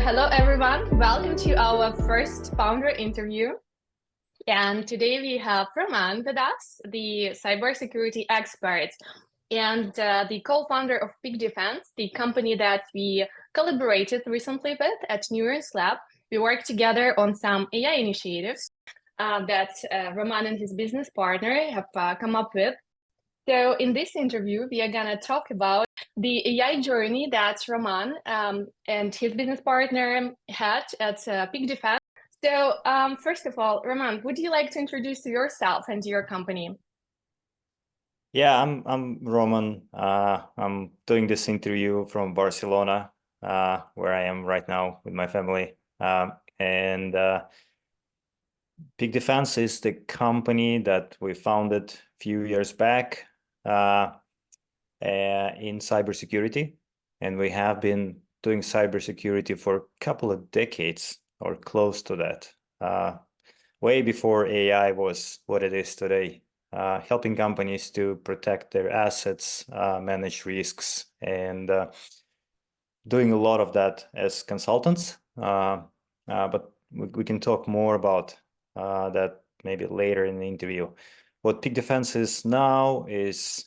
Hello everyone, welcome to our first founder interview. And today we have Roman with us, the cybersecurity expert and the co-founder of BizDev, the company that we collaborated recently with at Neurons Lab. We worked together on some AI initiatives that Roman and his business partner have come up with. So in this interview, we are going to talk about the AI journey that Roman and his business partner had at BizDev. So first of all, Roman, would you like to introduce yourself and your company? Yeah, I'm Roman. I'm doing this interview from Barcelona, where I am right now with my family. And BizDev is the company that we founded a few years back in cybersecurity, and we have been doing cybersecurity for a couple of decades or close to that, way before AI was what it is today. Helping companies to protect their assets, manage risks, and doing a lot of that as consultants. But we can talk more about that maybe later in the interview. What BizDev is now is,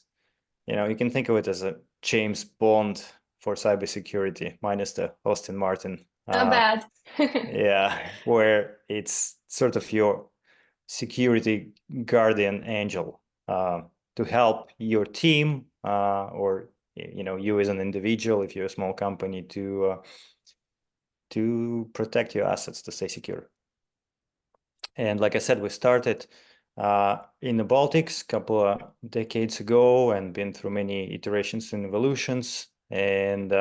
you can think of it as a James Bond for cybersecurity, minus the Austin Martin. Not bad. Yeah, where it's sort of your security guardian angel to help your team or you as an individual, if you're a small company, to protect your assets, to stay secure. And like I said, we started in the Baltics a couple of decades ago and been through many iterations and evolutions, and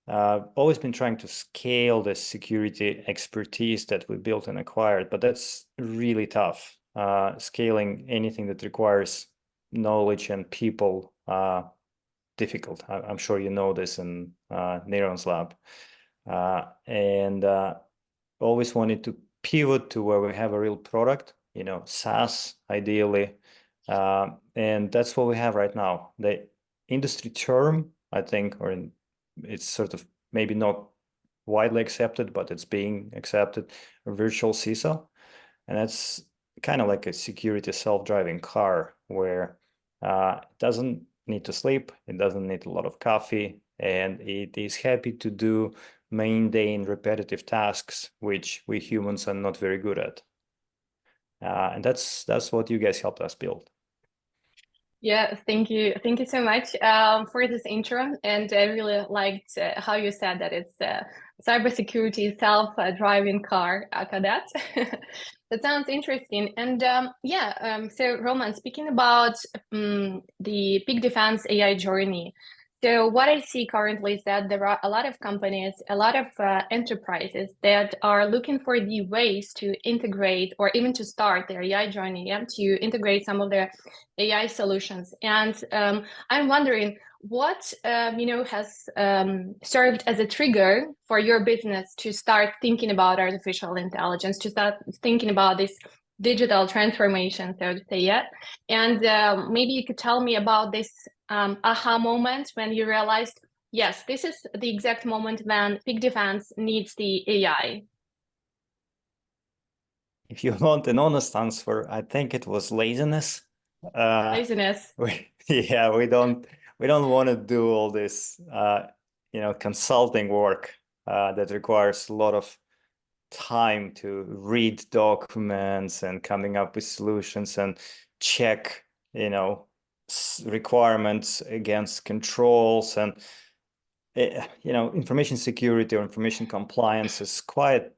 always been trying to scale the security expertise that we built and acquired, but that's really tough. Scaling anything that requires knowledge and people, difficult. I'm sure you know this in Neurons Lab. And always wanted to pivot to where we have a real product, SaaS ideally. And that's what we have right now. The industry term, I think, it's sort of maybe not widely accepted, but it's being accepted, a virtual CISO. And that's kind of like a security self-driving car where it doesn't need to sleep, it doesn't need a lot of coffee, and it is happy to do mundane repetitive tasks, which we humans are not very good at. And that's what you guys helped us build. Yeah, thank you. Thank you so much for this intro. And I really liked how you said that it's cybersecurity self-driving car, aka that. That sounds interesting. And so Roman, speaking about the BizDev AI journey, so what I see currently is that there are a lot of companies, a lot of enterprises that are looking for the ways to integrate or even to start their AI journey, to integrate some of their AI solutions. And I'm wondering what has served as a trigger for your business to start thinking about artificial intelligence, to start thinking about this digital transformation, so to say, yeah. And maybe you could tell me about this aha moment when you realized, yes, this is the exact moment when BizDev needs the AI. If you want an honest answer, I think it was laziness. Laziness. We don't want to do all this consulting work that requires a lot of time to read documents and coming up with solutions and check requirements against controls. And information security or information compliance is quite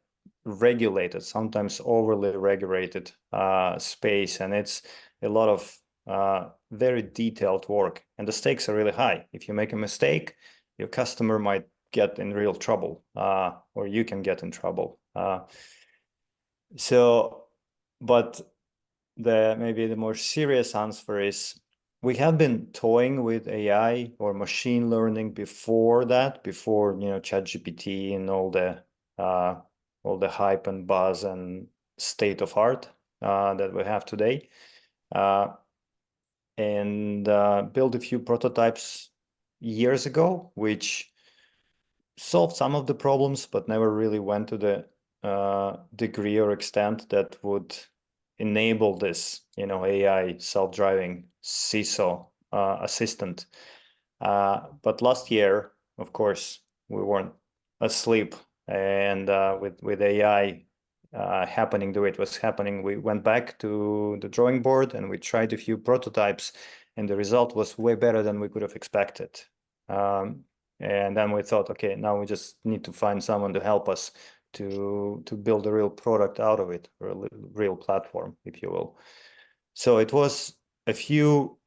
regulated, sometimes overly regulated space, and it's a lot of very detailed work, and the stakes are really high. If you make a mistake, your customer might get in real trouble, or you can get in trouble. But maybe the more serious answer is we have been toying with AI or machine learning before ChatGPT and all the hype and buzz and state of art that we have today, and built a few prototypes years ago, which solved some of the problems, but never really went to the degree or extent that would enable this, AI self-driving CISO assistant. But last year, of course, we weren't asleep, and with AI happening the way it was happening, we went back to the drawing board and we tried a few prototypes, and the result was way better than we could have expected. And then we thought, okay, now we just need to find someone to help us to build a real product out of it, or a real platform, if you will. So it was a few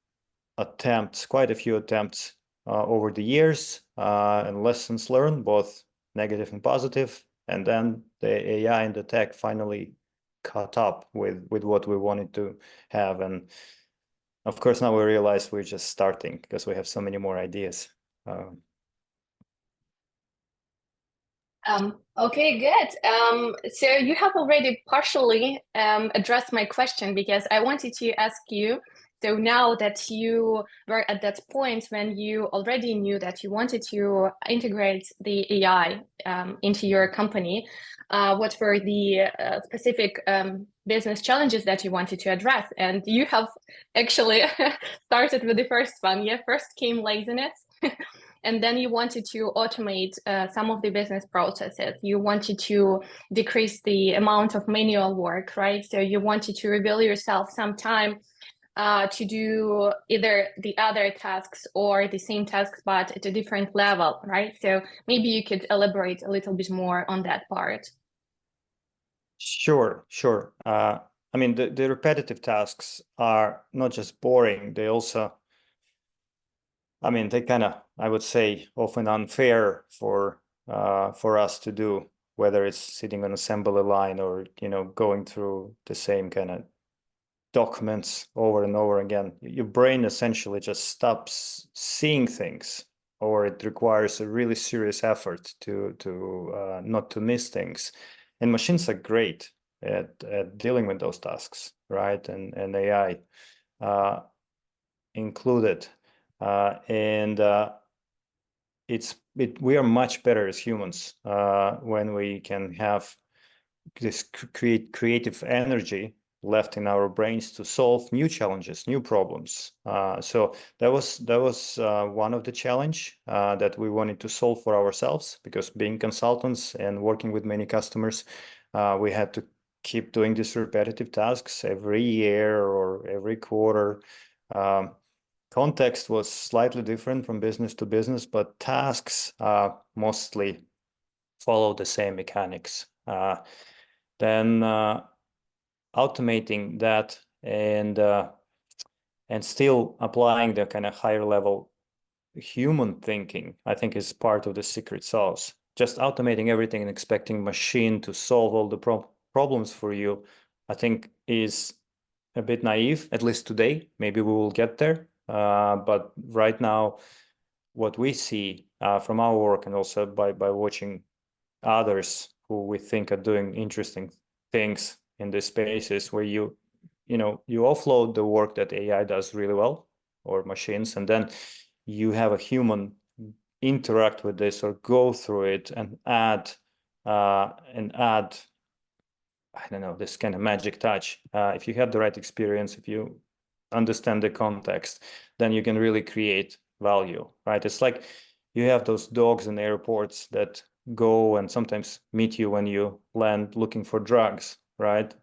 attempts, quite a few attempts over the years, and lessons learned, both negative and positive. And then the AI and the tech finally caught up with what we wanted to have. And of course, now we realize we're just starting because we have so many more ideas. Okay, good. So you have already partially addressed my question, because I wanted to ask you, so now that you were at that point when you already knew that you wanted to integrate the AI into your company, what were the specific business challenges that you wanted to address? And you have actually started with the first one. Yeah, first came laziness. And then you wanted to automate some of the business processes. You wanted to decrease the amount of manual work, right? So you wanted to reveal yourself some time to do either the other tasks or the same tasks, but at a different level, right? So maybe you could elaborate a little bit more on that part. Sure. I mean, the repetitive tasks are not just boring, they also, I mean, they kind of, I would say, often unfair for us to do, whether it's sitting on assembly line or, going through the same kind of documents over and over again. Your brain essentially just stops seeing things, or it requires a really serious effort to not to miss things. And machines are great at dealing with those tasks, right? And AI included. And we are much better as humans when we can have this creative energy left in our brains to solve new challenges, new problems. So that was one of the challenge that we wanted to solve for ourselves, because being consultants and working with many customers, we had to keep doing these repetitive tasks every year or every quarter. Context was slightly different from business to business, but tasks mostly follow the same mechanics. Then automating that and still applying the kind of higher level human thinking, I think, is part of the secret sauce. Just automating everything and expecting machine to solve all the problems for you, I think, is a bit naive, at least today. Maybe we will get there. But right now, what we see from our work, and also by watching others who we think are doing interesting things in this spaces, where you offload the work that AI does really well, or machines, and then you have a human interact with this or go through it and add I don't know, this kind of magic touch. If you have the right experience, if you understand the context, then you can really create value, right? It's like you have those dogs in airports that go and sometimes meet you when you land looking for drugs, right?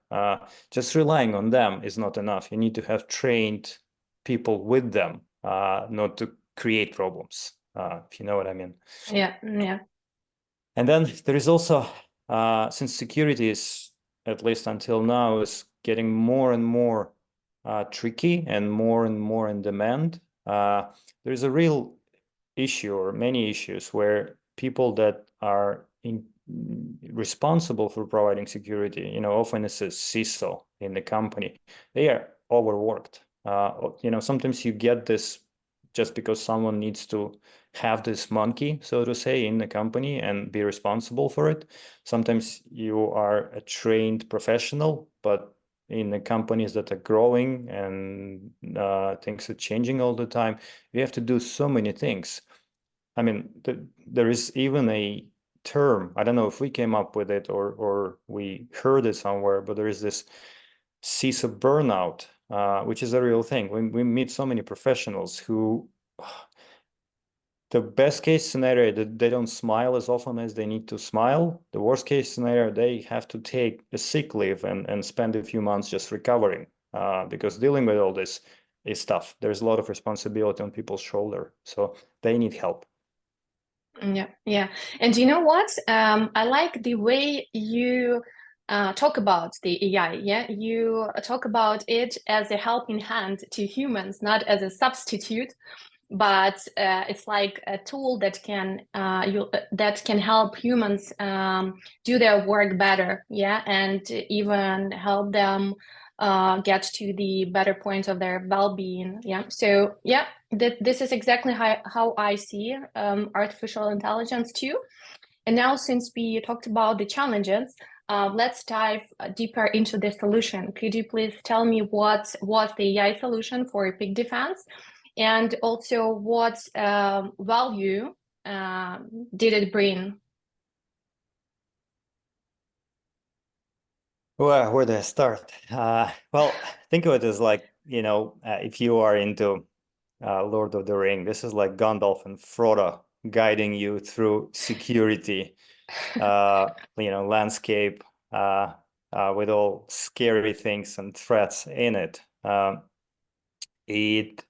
Just relying on them is not enough. You need to have trained people with them, not to create problems, if you know what I mean. Yeah. And then there is also, since security is, at least until now, is getting more and more tricky and more in demand, there's a real issue, or many issues, where people that are responsible for providing security, often it's a CISO in the company, they are overworked. Sometimes you get this just because someone needs to have this monkey, so to say, in the company and be responsible for it. Sometimes you are a trained professional, but in the companies that are growing and things are changing all the time, you have to do so many things. I mean, there is even a term, I don't know if we came up with it or we heard it somewhere, but there is this CISO burnout, which is a real thing. We meet so many professionals who, the best case scenario, they don't smile as often as they need to smile. The worst case scenario, they have to take a sick leave and spend a few months just recovering, because dealing with all this is tough. There's a lot of responsibility on people's shoulder, so they need help. Yeah. And you know what? I like the way you talk about the AI. Yeah, you talk about it as a helping hand to humans, not as a substitute, but it's like a tool that can that can help humans do their work better. Yeah, and even help them get to the better point of their well-being. Yeah. So yeah, this is exactly how I see artificial intelligence too. And now, since we talked about the challenges, let's dive deeper into the solution. Could you please tell me what was the AI solution for peak defense, and also what value did it bring? Well, where do I start? Well, think of it as like, if you are into Lord of the Ring, this is like Gandalf and Frodo guiding you through security, landscape, with all scary things and threats in it. It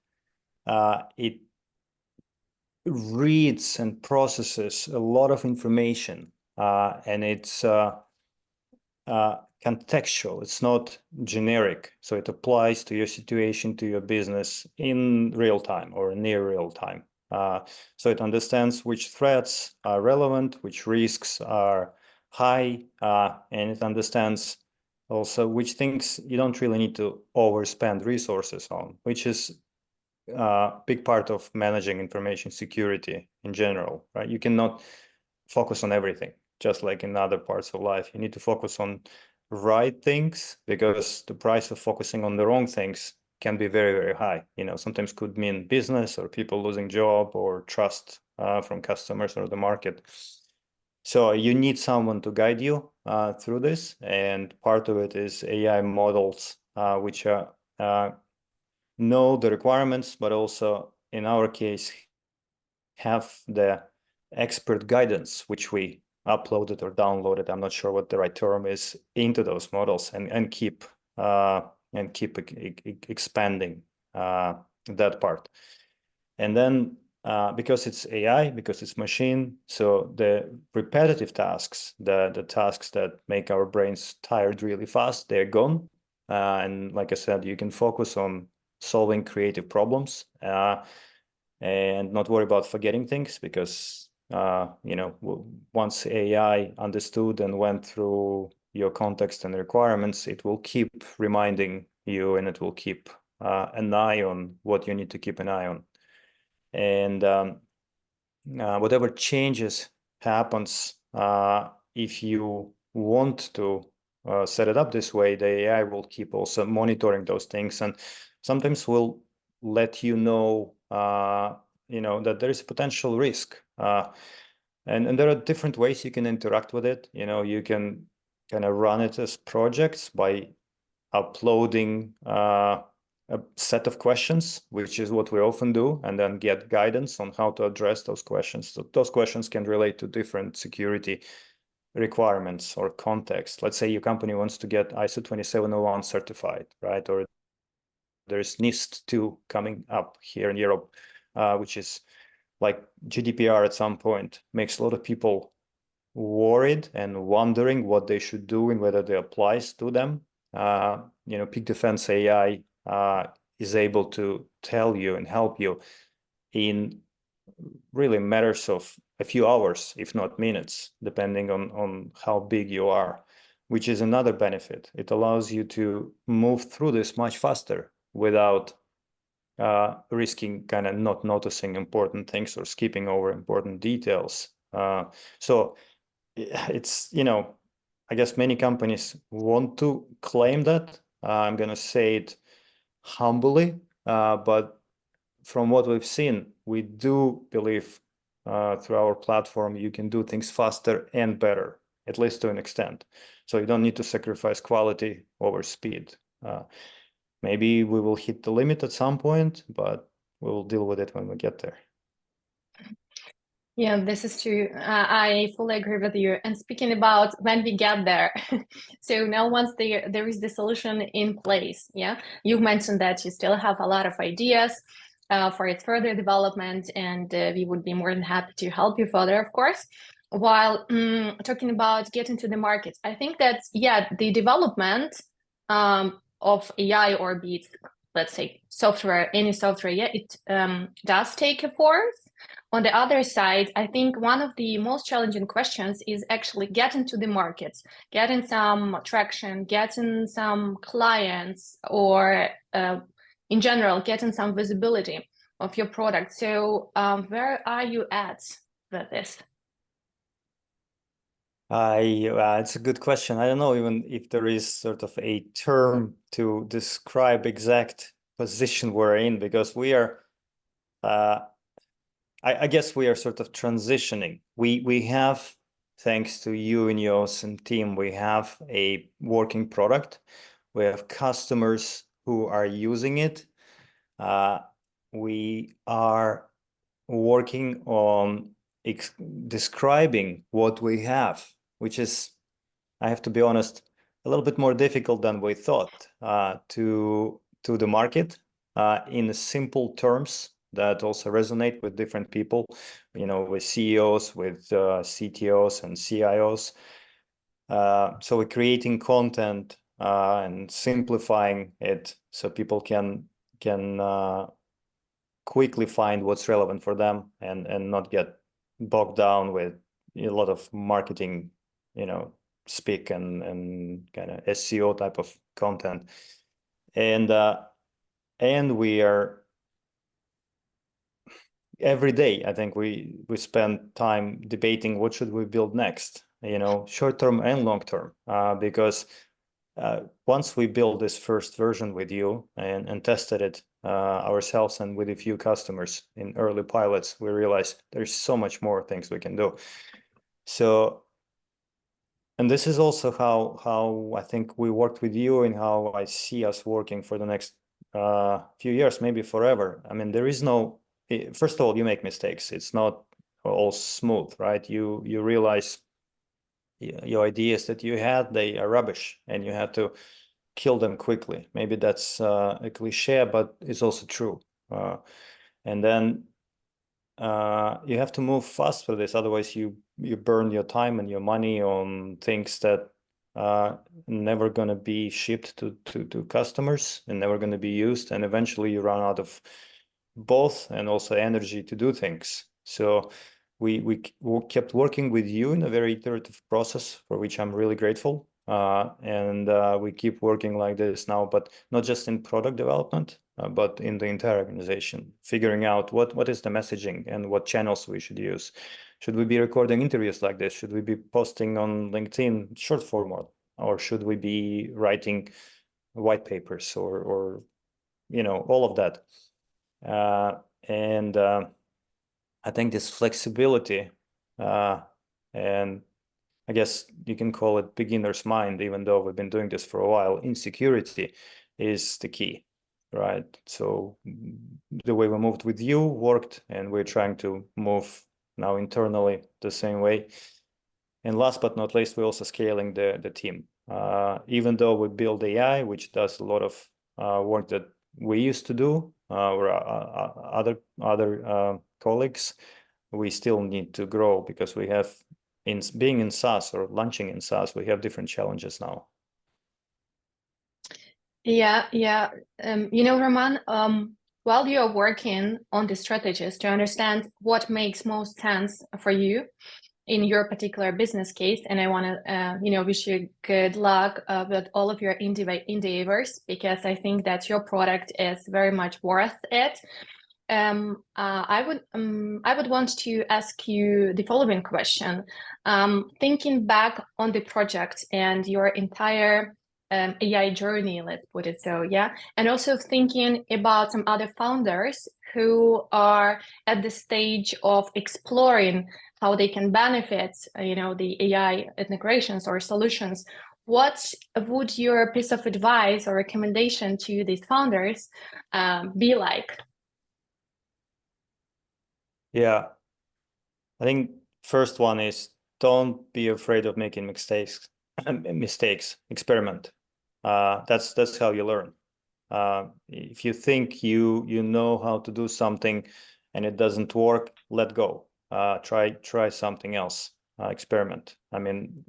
reads and processes a lot of information, and it's contextual. It's not generic, so it applies to your situation, to your business in real time or near real time. So it understands which threats are relevant, which risks are high, and it understands also which things you don't really need to overspend resources on, which is a big part of managing information security in general, right? You cannot focus on everything, just like in other parts of life. You need to focus on right things, because the price of focusing on the wrong things can be very, very high. Sometimes could mean business or people losing job or trust from customers or the market. So you need someone to guide you through this, and part of it is AI models, which know the requirements, but also in our case have the expert guidance, which we uploaded or downloaded, I'm not sure what the right term is, into those models, and keep expanding that part. And then because it's AI, because it's machine, so the repetitive tasks, the tasks that make our brains tired really fast, they're gone. And like I said, you can focus on solving creative problems, and not worry about forgetting things, because once AI understood and went through your context and requirements, it will keep reminding you, and it will keep an eye on what you need to keep an eye on. And whatever changes happens, if you want to set it up this way, the AI will keep also monitoring those things, and sometimes will let you know that there is a potential risk. And there are different ways you can interact with it. You can kind of run it as projects by uploading a set of questions, which is what we often do, and then get guidance on how to address those questions. So those questions can relate to different security requirements or context. Let's say your company wants to get ISO 27001 certified, right? Or there's NIST 2 coming up here in Europe, which is like GDPR at some point, makes a lot of people worried and wondering what they should do and whether it applies to them. Peak Defense AI is able to tell you and help you in really matters of a few hours, if not minutes, depending on how big you are, which is another benefit. It allows you to move through this much faster without risking kind of not noticing important things or skipping over important details. So it's, I guess many companies want to claim that. I'm going to say it humbly, but from what we've seen, we do believe through our platform, you can do things faster and better, at least to an extent. So you don't need to sacrifice quality over speed. Maybe we will hit the limit at some point, but we will deal with it when we get there. Yeah, this is true. I fully agree with you. And speaking about when we get there, so now once there is the solution in place, yeah, you've mentioned that you still have a lot of ideas for its further development, and we would be more than happy to help you further, of course. While talking about getting to the market, I think that, yeah, the development of AI, or be it, let's say, software, any software, yeah, it does take effort. On the other side, I think one of the most challenging questions is actually getting to the markets, getting some traction, getting some clients, or in general, getting some visibility of your product. So where are you at with this? It's a good question. I don't know even if there is sort of a term to describe exact position we're in, because we are, I guess we are sort of transitioning. We have, thanks to you and yours and team, we have a working product. We have customers who are using it. We are working on describing what we have, which is, I have to be honest, a little bit more difficult than we thought, to the market in simple terms that also resonate with different people, with CEOs, with CTOs and CIOs. So we're creating content and simplifying it so people can quickly find what's relevant for them and not get bogged down with a lot of marketing, speak and kind of SEO type of content. And we are every day, I think we spend time debating what should we build next, short term and long term, because once we build this first version with you and tested it ourselves and with a few customers in early pilots, we realized there's so much more things we can do. So, and this is also how I think we worked with you and how I see us working for the next few years, maybe forever. I mean, there is no, first of all, you make mistakes. It's not all smooth, right? You realize your ideas that you had, they are rubbish, and you have to kill them quickly. Maybe that's a cliche, but it's also true. And then you have to move fast for this, otherwise you burn your time and your money on things that are never going to be shipped to customers and never going to be used, and eventually you run out of both and also energy to do things. So we kept working with you in a very iterative process, for which I'm really grateful. And we keep working like this now, but not just in product development, but in the entire organization, figuring out what is the messaging and what channels we should use. Should we be recording interviews like this? Should we be posting on LinkedIn short format? Or should we be writing white papers or all of that? And I think this flexibility, and I guess you can call it beginner's mind, even though we've been doing this for a while, insecurity is the key, right? So the way we moved with you worked, and we're trying to move now internally the same way. And last but not least, we're also scaling the team. Even though we build AI, which does a lot of work that we used to do, or other colleagues, we still need to grow because we have, in being in SaaS or launching in SaaS, we have different challenges now. Yeah. Roman, while you are working on the strategies to understand what makes most sense for you in your particular business case, and I want to, wish you good luck with all of your endeavors, because I think that your product is very much worth it. I would want to ask you the following question. Thinking back on the project and your entire AI journey, let's put it so, yeah. And also thinking about some other founders who are at the stage of exploring how they can benefit, the AI integrations or solutions. What would your piece of advice or recommendation to these founders be like? Yeah, I think first one is don't be afraid of making mistakes. Mistakes, experiment. That's how you learn. If you think you know how to do something and it doesn't work, let go. Try something else. Experiment. I mean,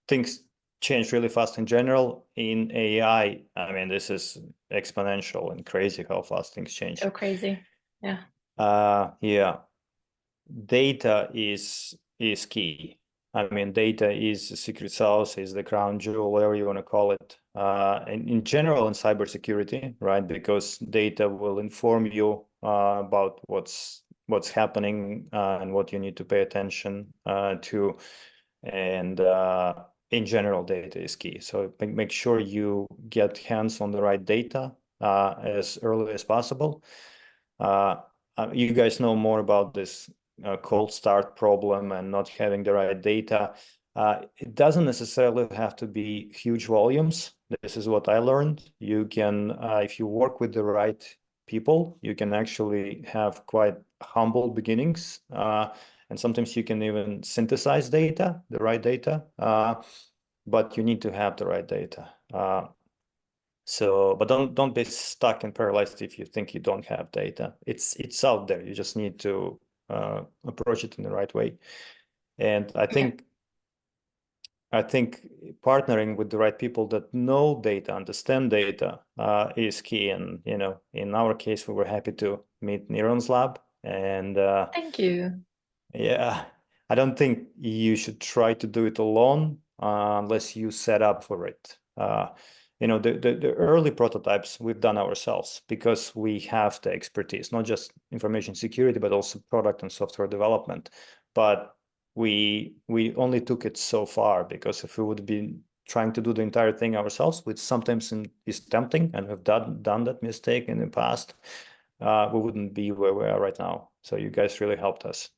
things change really fast in general. In AI, I mean, this is exponential and crazy how fast things change. So crazy. Yeah. Yeah. Data is key. I mean, data is the secret sauce, is the crown jewel, whatever you want to call it. In general, in cybersecurity, right? Because data will inform you about what's happening and what you need to pay attention to. And in general, data is key. So make sure you get hands on the right data as early as possible. You guys know more about this cold start problem and not having the right data. It doesn't necessarily have to be huge volumes. This is what I learned. You can, if you work with the right people, you can actually have quite humble beginnings. And sometimes you can even synthesize data, the right data, but you need to have the right data. But don't be stuck and paralyzed if you think you don't have data. It's out there. You just need to approach it in the right way. And I think partnering with the right people that know data, understand data, is key. And in our case, we were happy to meet Neurons Lab. And Thank you. yeah, I don't think you should try to do it alone unless you set up for it. The early prototypes we've done ourselves because we have the expertise, not just information security, but also product and software development. But we only took it so far because if we would be trying to do the entire thing ourselves, which sometimes is tempting, and we've done that mistake in the past, we wouldn't be where we are right now. So you guys really helped us.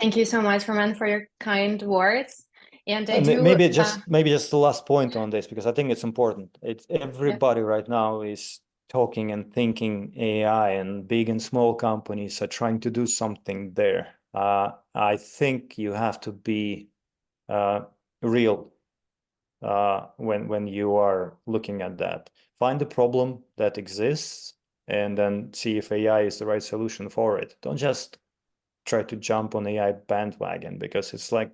Thank you so much, Roman, for your kind words. And I do Maybe just the last point on this, because I think it's important. It's everybody right now is talking and thinking AI, and big and small companies are trying to do something there. I think you have to be real when you are looking at that. Find the problem that exists and then see if AI is the right solution for it. Don't just try to jump on AI bandwagon, because it's like,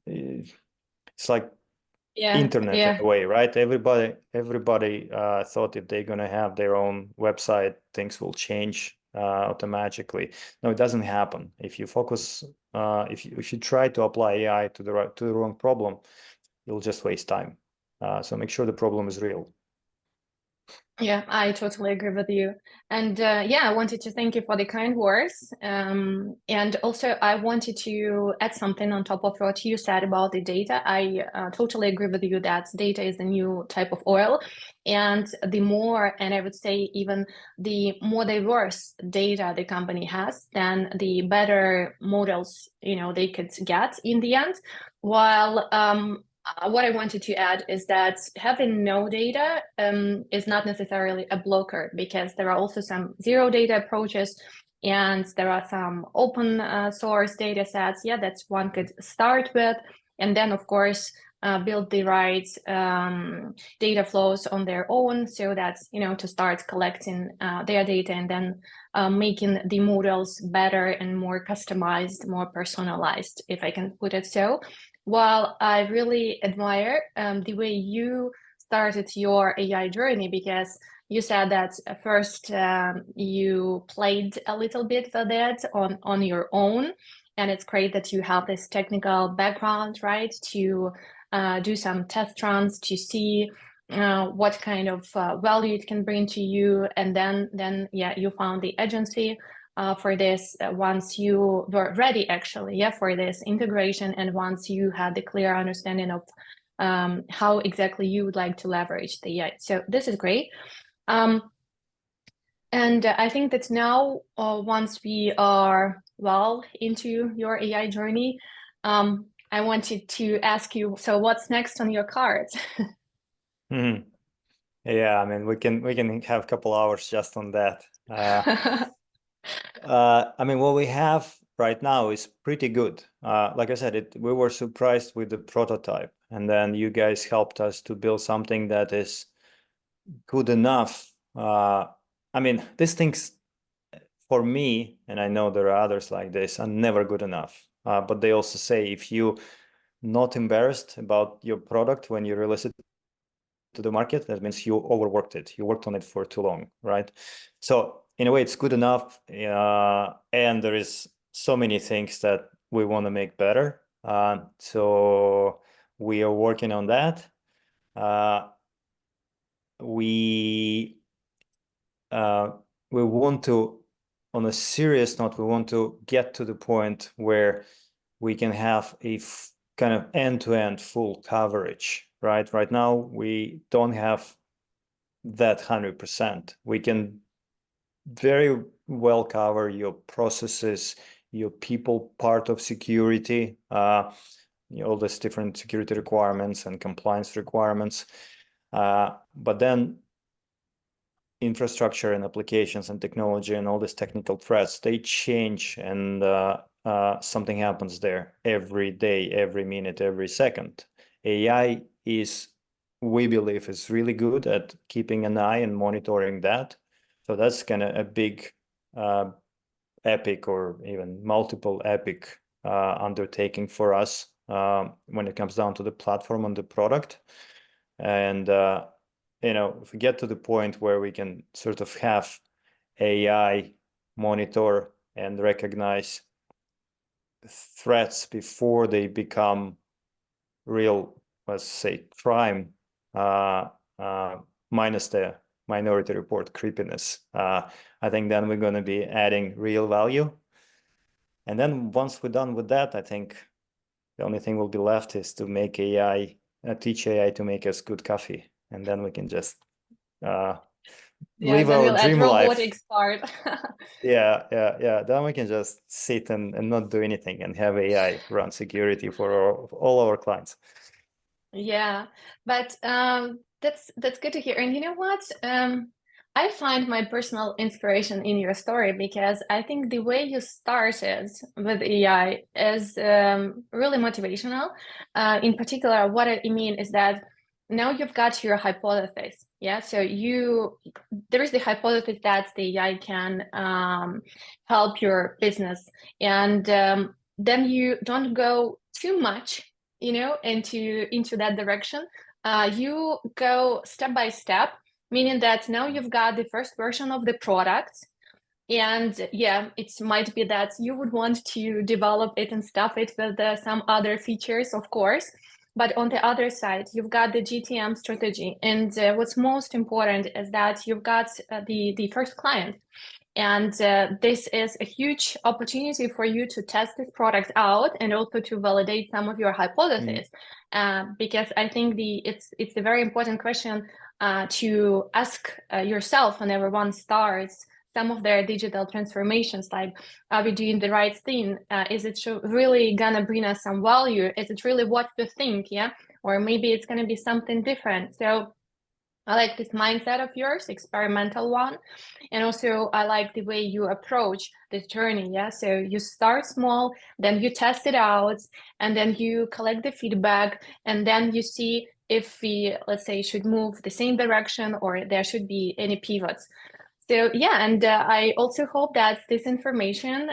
it's like internet in a way, right? Everybody thought if they're gonna have their own website, things will change automatically. No, it doesn't happen. If you focus, if you try to apply AI to the wrong problem, you'll just waste time. So make sure the problem is real. Yeah, I totally agree with you. And I wanted to thank you for the kind words. And also, I wanted to add something on top of what you said about the data. I totally agree with you that data is a new type of oil. And the more, and I would say even the more diverse data the company has, then the better models, they could get in the end. While what I wanted to add is that having no data is not necessarily a blocker, because there are also some zero data approaches, and there are some open source data sets. Yeah, that's one could start with. And then, of course, build the right data flows on their own, so that's, to start collecting their data and then making the models better and more customized, more personalized, if I can put it so. While I really admire the way you started your AI journey, because you said that first you played a little bit with it on your own, and it's great that you have this technical background, right, to do some test runs to see what kind of value it can bring to you, and then you found the agency for this once you were ready, actually, for this integration, and once you had the clear understanding of how exactly you would like to leverage the AI. So this is great. And I think that now, once we are well into your AI journey, I wanted to ask you, so what's next on your cards? Mhm. Yeah, I mean, we can have a couple hours just on that. I mean, what we have right now is pretty good. Like I said, we were surprised with the prototype, and then you guys helped us to build something that is good enough. I mean, these things for me, and I know there are others like this, are never good enough. But they also say if you not embarrassed about your product when you release it to the market, that means you overworked it. You worked on it for too long, right? So in a way, it's good enough. And there is so many things that we want to make better. So we are working on that. We want to, on a serious note, we want to get to the point where we can have a kind of end-to-end full coverage, right? Right now, we don't have that 100%. We can very well cover your processes, your people part of security, all these different security requirements and compliance requirements. But then infrastructure and applications and technology and all these technical threats, they change, and something happens there every day, every minute, every second. AI is, we believe, is really good at keeping an eye and monitoring that. So that's kind of a big epic or even multiple epic undertaking for us when it comes down to the platform and the product. And if we get to the point where we can sort of have AI monitor and recognize threats before they become real, let's say, crime, minus the minority report creepiness, I think then we're going to be adding real value. And then once we're done with that, I think the only thing will be left is to make AI, teach AI to make us good coffee. And then we can just Yeah, live then our we'll add dream life. robotics part. Yeah. Then we can just sit and not do anything and have AI run security for all our clients. Yeah, but that's good to hear. And you know what? I find my personal inspiration in your story because I think the way you started with AI is really motivational. In particular, what I mean is that now you've got your hypothesis. Yeah, so there is the hypothesis that the AI can help your business, and then you don't go too much into that direction. You go step by step, meaning that now you've got the first version of the product. And yeah, it might be that you would want to develop it and stuff it with some other features, of course. But on the other side, you've got the GTM strategy. And what's most important is that you've got the first client. And this is a huge opportunity for you to test this product out and also to validate some of your hypotheses. Because I think it's a very important question to ask yourself whenever one starts some of their digital transformations, like, are we doing the right thing? Is it really gonna bring us some value? Is it really what we think? Yeah, or maybe it's gonna be something different. So I like this mindset of yours, experimental one. And also I like the way you approach this journey. Yeah. So you start small, then you test it out, and then you collect the feedback, and then you see if we, let's say, should move the same direction or there should be any pivots. So yeah, and I also hope that this information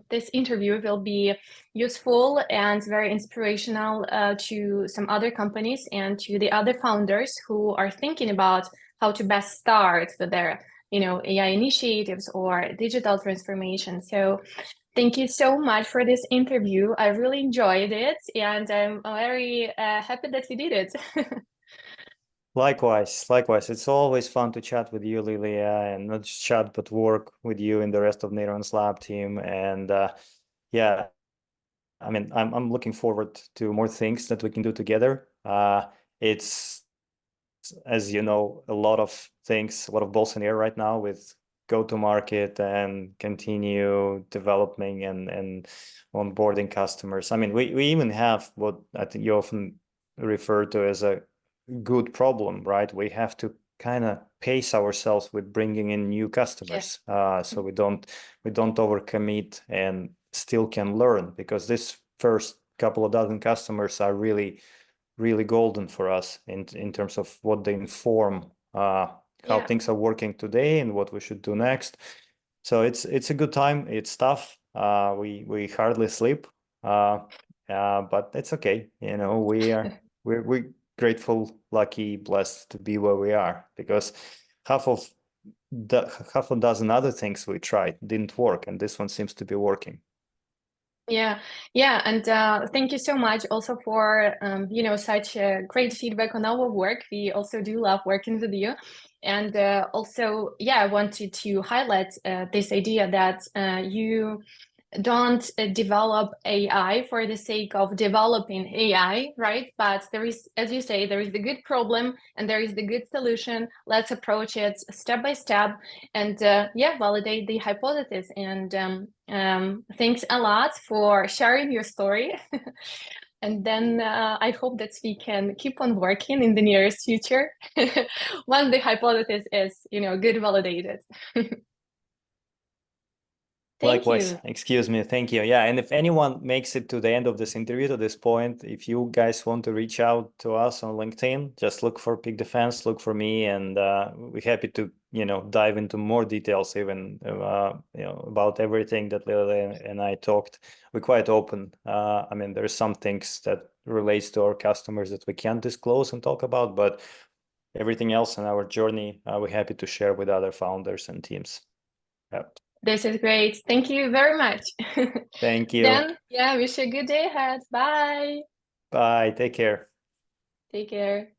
this interview will be useful and very inspirational to some other companies and to the other founders who are thinking about how to best start with their, AI initiatives or digital transformation. So thank you so much for this interview. I really enjoyed it, and I'm very happy that we did it. Likewise. It's always fun to chat with you, Lilia, and not just chat, but work with you and the rest of Neurons Lab team. And yeah, I mean, I'm looking forward to more things that we can do together. It's, as you know, a lot of things, a lot of balls in the air right now with go to market and continue developing and onboarding customers. I mean, we even have what I think you often refer to as a good problem, right? We have to kind of pace ourselves with bringing in new customers, so we don't overcommit and still can learn, because this first couple of dozen customers are really golden for us in terms of what they inform how things are working today and what we should do next. So it's a good time. It's tough. We hardly sleep, but it's okay. You know, we're grateful, lucky, blessed to be where we are, because half of half a dozen other things we tried didn't work, and this one seems to be working. Yeah, and thank you so much also for such great feedback on our work. We also do love working with you, and also I wanted to highlight this idea that you don't develop AI for the sake of developing AI, right? But there is, as you say, there is the good problem and there is the good solution. Let's approach it step by step and validate the hypothesis. And thanks a lot for sharing your story. And then I hope that we can keep on working in the nearest future once the hypothesis is, good validated. Thank Likewise, you. excuse me, thank you. Yeah, and if anyone makes it to the end of this interview, to this point, if you guys want to reach out to us on LinkedIn, just look for Peak Defense, look for me, and we're happy to, dive into more details, even, about everything that Lilia and I talked. We're quite open. I mean, there's some things that relates to our customers that we can't disclose and talk about, but everything else in our journey, we're happy to share with other founders and teams. Yeah. This is great. Thank you very much. Thank you. Then, wish you a good day ahead. Bye. Bye. Take care. Take care.